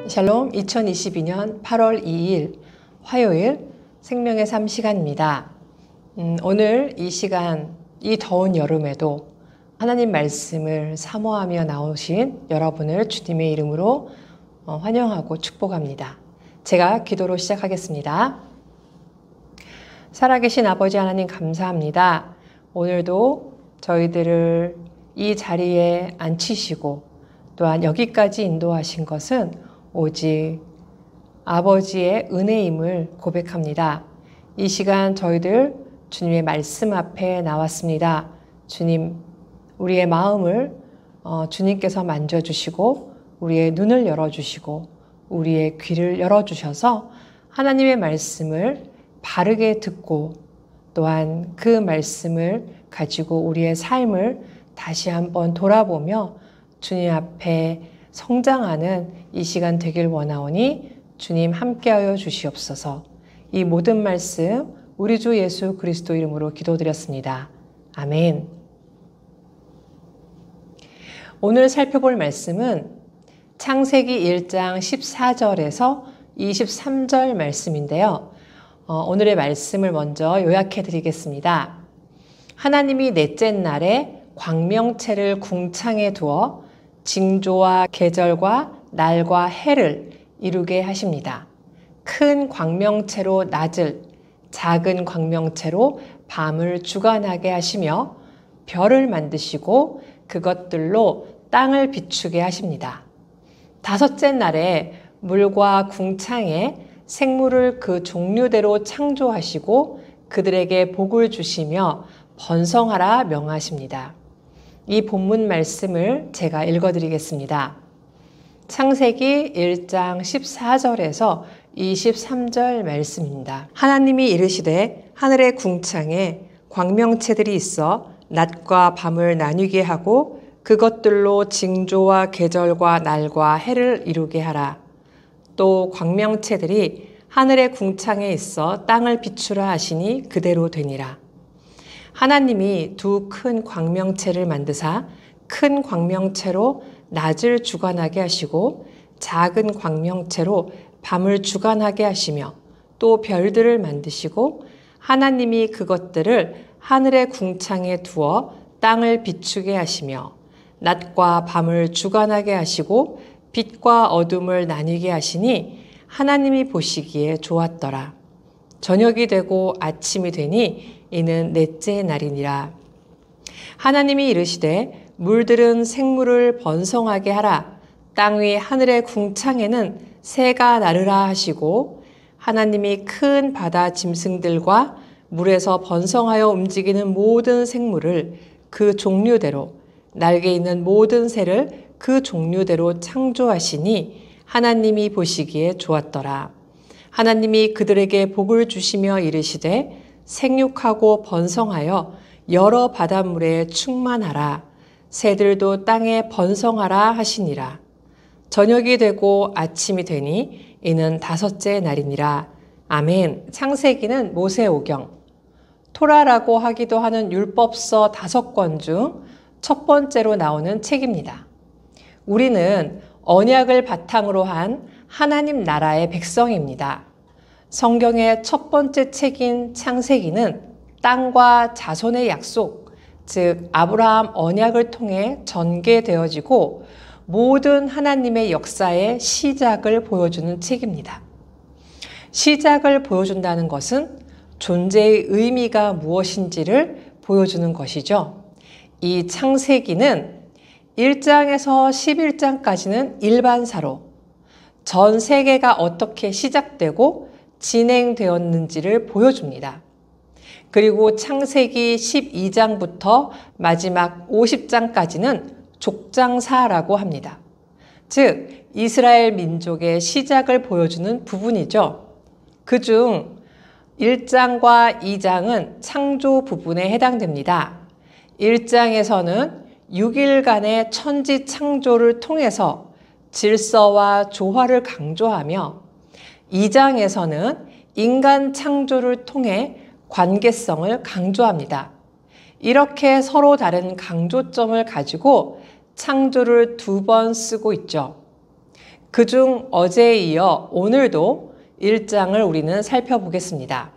샬롬. 2022년 8월 2일 화요일 생명의 삶 시간입니다. 오늘 이 시간, 이 더운 여름에도 하나님 말씀을 사모하며 나오신 여러분을 주님의 이름으로 환영하고 축복합니다. 제가 기도로 시작하겠습니다. 살아계신 아버지 하나님 감사합니다. 오늘도 저희들을 이 자리에 앉히시고 또한 여기까지 인도하신 것은 오직 아버지의 은혜임을 고백합니다. 이 시간 저희들 주님의 말씀 앞에 나왔습니다. 주님, 우리의 마음을 주님께서 만져주시고 우리의 눈을 열어주시고 우리의 귀를 열어주셔서 하나님의 말씀을 바르게 듣고 또한 그 말씀을 가지고 우리의 삶을 다시 한번 돌아보며 주님 앞에 성장하는 이 시간 되길 원하오니 주님 함께하여 주시옵소서. 이 모든 말씀 우리 주 예수 그리스도 이름으로 기도드렸습니다. 아멘. 오늘 살펴볼 말씀은 창세기 1장 14절에서 23절 말씀인데요. 오늘의 말씀을 먼저 요약해 드리겠습니다. 하나님이 넷째 날에 광명체를 궁창에 두어 징조와 계절과 날과 해를 이루게 하십니다. 큰 광명체로 낮을, 작은 광명체로 밤을 주관하게 하시며 별을 만드시고 그것들로 땅을 비추게 하십니다. 다섯째 날에 물과 궁창에 생물을 그 종류대로 창조하시고 그들에게 복을 주시며 번성하라 명하십니다. 이 본문 말씀을 제가 읽어드리겠습니다. 창세기 1장 14절에서 23절 말씀입니다. 하나님이 이르시되 하늘의 궁창에 광명체들이 있어 낮과 밤을 나뉘게 하고 그것들로 징조와 계절과 날과 해를 이루게 하라. 또 광명체들이 하늘의 궁창에 있어 땅을 비추라 하시니 그대로 되니라. 하나님이 두 큰 광명체를 만드사 큰 광명체로 낮을 주관하게 하시고 작은 광명체로 밤을 주관하게 하시며 또 별들을 만드시고 하나님이 그것들을 하늘의 궁창에 두어 땅을 비추게 하시며 낮과 밤을 주관하게 하시고 빛과 어둠을 나뉘게 하시니 하나님이 보시기에 좋았더라. 저녁이 되고 아침이 되니 이는 넷째 날이니라. 하나님이 이르시되 물들은 생물을 번성하게 하라. 땅 위 하늘의 궁창에는 새가 나르라 하시고 하나님이 큰 바다 짐승들과 물에서 번성하여 움직이는 모든 생물을 그 종류대로 날개 있는 모든 새를 그 종류대로 창조하시니 하나님이 보시기에 좋았더라. 하나님이 그들에게 복을 주시며 이르시되 생육하고 번성하여 여러 바닷물에 충만하라. 새들도 땅에 번성하라 하시니라. 저녁이 되고 아침이 되니 이는 다섯째 날이니라. 아멘. 창세기는 모세오경, 토라라고 하기도 하는 율법서 5권 중 첫 번째로 나오는 책입니다. 우리는 언약을 바탕으로 한 하나님 나라의 백성입니다. 성경의 첫 번째 책인 창세기는 땅과 자손의 약속, 즉 아브라함 언약을 통해 전개되어지고 모든 하나님의 역사의 시작을 보여주는 책입니다. 시작을 보여준다는 것은 존재의 의미가 무엇인지를 보여주는 것이죠. 이 창세기는 1장에서 11장까지는 일반사로 전 세계가 어떻게 시작되고 진행되었는지를 보여줍니다. 그리고 창세기 12장부터 마지막 50장까지는 족장사라고 합니다. 즉 이스라엘 민족의 시작을 보여주는 부분이죠. 그중 1장과 2장은 창조 부분에 해당됩니다. 1장에서는 6일간의 천지 창조를 통해서 질서와 조화를 강조하며 2장에서는 인간 창조를 통해 관계성을 강조합니다. 이렇게 서로 다른 강조점을 가지고 창조를 2번 쓰고 있죠. 그중 어제에 이어 오늘도 1장을 우리는 살펴보겠습니다.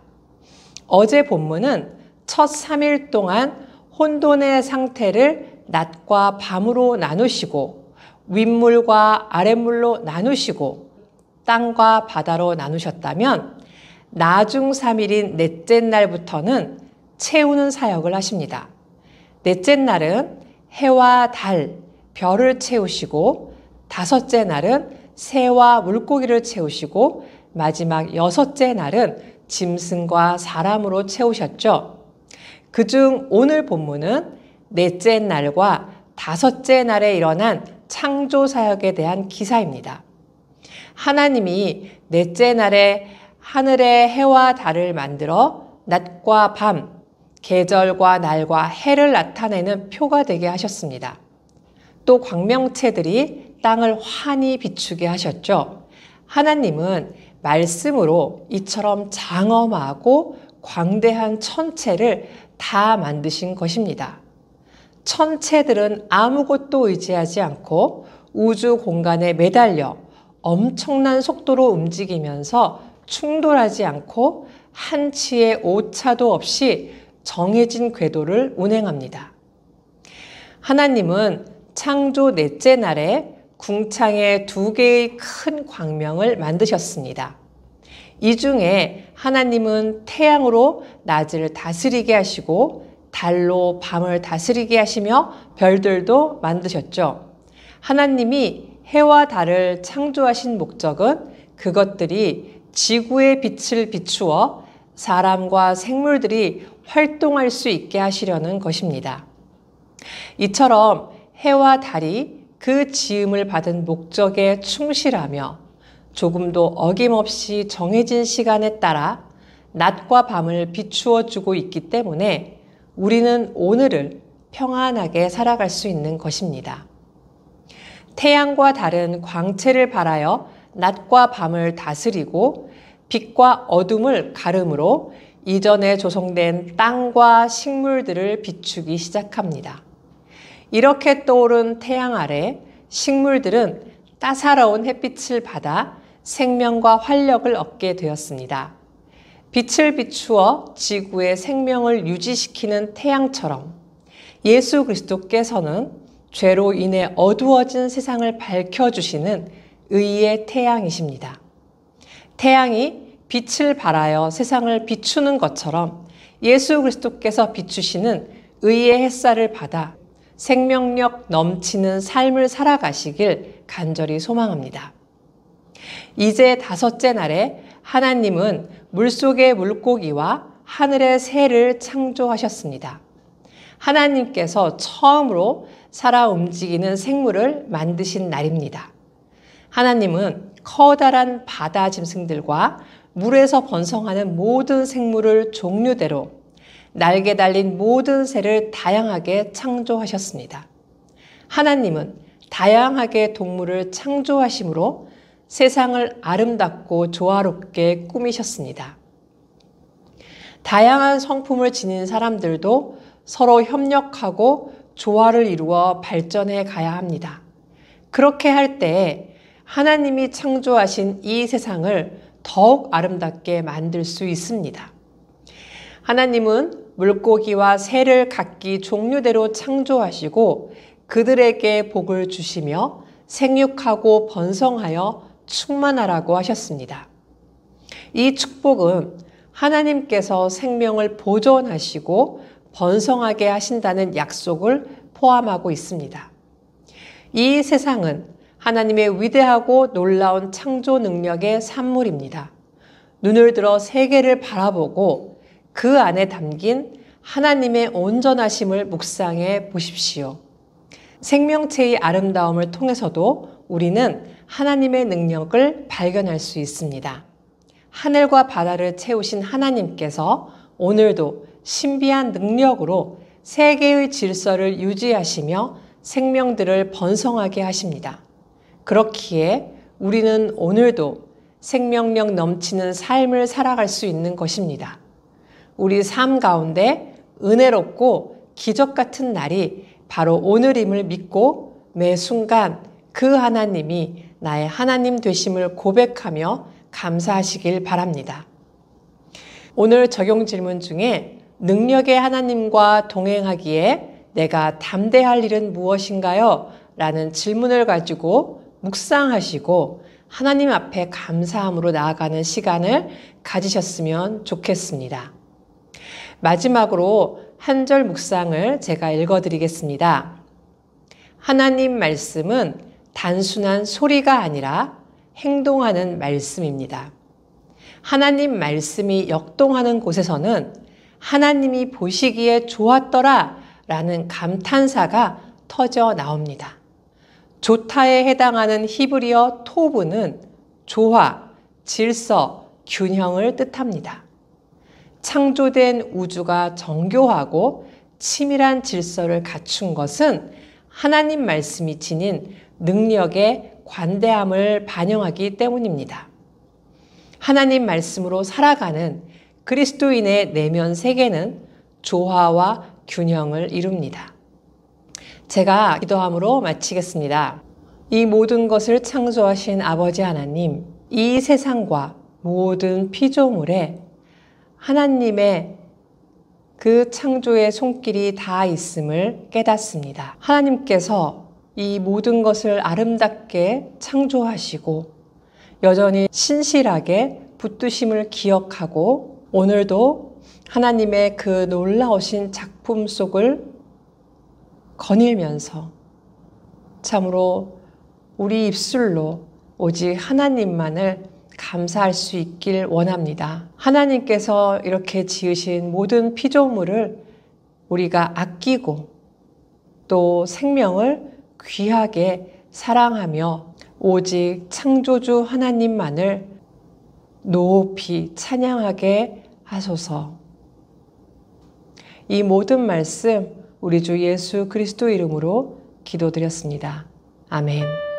어제 본문은 첫 3일 동안 혼돈의 상태를 낮과 밤으로 나누시고 윗물과 아랫물로 나누시고 땅과 바다로 나누셨다면 나중 3일인 넷째 날부터는 채우는 사역을 하십니다. 넷째 날은 해와 달, 별을 채우시고 다섯째 날은 새와 물고기를 채우시고 마지막 여섯째 날은 짐승과 사람으로 채우셨죠. 그중 오늘 본문은 넷째 날과 다섯째 날에 일어난 창조 사역에 대한 기사입니다. 하나님이 넷째 날에 하늘의 해와 달을 만들어 낮과 밤, 계절과 날과 해를 나타내는 표가 되게 하셨습니다. 또 광명체들이 땅을 환히 비추게 하셨죠. 하나님은 말씀으로 이처럼 장엄하고 광대한 천체를 다 만드신 것입니다. 천체들은 아무것도 의지하지 않고 우주 공간에 매달려 엄청난 속도로 움직이면서 충돌하지 않고 한치의 오차도 없이 정해진 궤도를 운행합니다. 하나님은 창조 넷째 날에 궁창에 2개의 큰 광명을 만드셨습니다. 이 중에 하나님은 태양으로 낮을 다스리게 하시고 달로 밤을 다스리게 하시며 별들도 만드셨죠. 하나님이 해와 달을 창조하신 목적은 그것들이 지구의 빛을 비추어 사람과 생물들이 활동할 수 있게 하시려는 것입니다. 이처럼 해와 달이 그 지음을 받은 목적에 충실하며 조금도 어김없이 정해진 시간에 따라 낮과 밤을 비추어 주고 있기 때문에 우리는 오늘을 평안하게 살아갈 수 있는 것입니다. 태양과 달은 광채를 발하여 낮과 밤을 다스리고 빛과 어둠을 가름으로 이전에 조성된 땅과 식물들을 비추기 시작합니다. 이렇게 떠오른 태양 아래 식물들은 따사로운 햇빛을 받아 생명과 활력을 얻게 되었습니다. 빛을 비추어 지구의 생명을 유지시키는 태양처럼 예수 그리스도께서는 죄로 인해 어두워진 세상을 밝혀주시는 의의 태양이십니다. 태양이 빛을 발하여 세상을 비추는 것처럼 예수 그리스도께서 비추시는 의의 햇살을 받아 생명력 넘치는 삶을 살아가시길 간절히 소망합니다. 이제 다섯째 날에 하나님은 물속의 물고기와 하늘의 새를 창조하셨습니다. 하나님께서 처음으로 살아 움직이는 생물을 만드신 날입니다. 하나님은 커다란 바다 짐승들과 물에서 번성하는 모든 생물을 종류대로 날개 달린 모든 새를 다양하게 창조하셨습니다. 하나님은 다양하게 동물을 창조하심으로 세상을 아름답고 조화롭게 꾸미셨습니다. 다양한 성품을 지닌 사람들도 서로 협력하고 조화를 이루어 발전해 가야 합니다. 그렇게 할 때 하나님이 창조하신 이 세상을 더욱 아름답게 만들 수 있습니다. 하나님은 물고기와 새를 각기 종류대로 창조하시고 그들에게 복을 주시며 생육하고 번성하여 충만하라고 하셨습니다. 이 축복은 하나님께서 생명을 보존하시고 번성하게 하신다는 약속을 포함하고 있습니다. 이 세상은 하나님의 위대하고 놀라운 창조 능력의 산물입니다. 눈을 들어 세계를 바라보고 그 안에 담긴 하나님의 온전하심을 묵상해 보십시오. 생명체의 아름다움을 통해서도 우리는 하나님의 능력을 발견할 수 있습니다. 하늘과 바다를 채우신 하나님께서 오늘도 신비한 능력으로 세계의 질서를 유지하시며 생명들을 번성하게 하십니다. 그렇기에 우리는 오늘도 생명력 넘치는 삶을 살아갈 수 있는 것입니다. 우리 삶 가운데 은혜롭고 기적 같은 날이 바로 오늘임을 믿고 매 순간 그 하나님이 나의 하나님 되심을 고백하며 감사하시길 바랍니다. 오늘 적용 질문 중에 능력의 하나님과 동행하기에 내가 담대할 일은 무엇인가요? 라는 질문을 가지고 묵상하시고 하나님 앞에 감사함으로 나아가는 시간을 가지셨으면 좋겠습니다. 마지막으로 한 절 묵상을 제가 읽어드리겠습니다. 하나님 말씀은 단순한 소리가 아니라 행동하는 말씀입니다. 하나님 말씀이 역동하는 곳에서는 하나님이 보시기에 좋았더라 라는 감탄사가 터져 나옵니다. 좋다에 해당하는 히브리어 토브는 조화, 질서, 균형을 뜻합니다. 창조된 우주가 정교하고 치밀한 질서를 갖춘 것은 하나님 말씀이 지닌 능력의 관대함을 반영하기 때문입니다. 하나님 말씀으로 살아가는 그리스도인의 내면 세계는 조화와 균형을 이룹니다. 제가 기도함으로 마치겠습니다. 이 모든 것을 창조하신 아버지 하나님, 이 세상과 모든 피조물에 하나님의 그 창조의 손길이 다 있음을 깨닫습니다. 하나님께서 이 모든 것을 아름답게 창조하시고 여전히 신실하게 붙드심을 기억하고 오늘도 하나님의 그 놀라우신 작품 속을 거닐면서 참으로 우리 입술로 오직 하나님만을 감사할 수 있길 원합니다. 하나님께서 이렇게 지으신 모든 피조물을 우리가 아끼고 또 생명을 귀하게 사랑하며 오직 창조주 하나님만을 높이 찬양하게 하소서. 이 모든 말씀 우리 주 예수 그리스도 이름으로 기도드렸습니다. 아멘.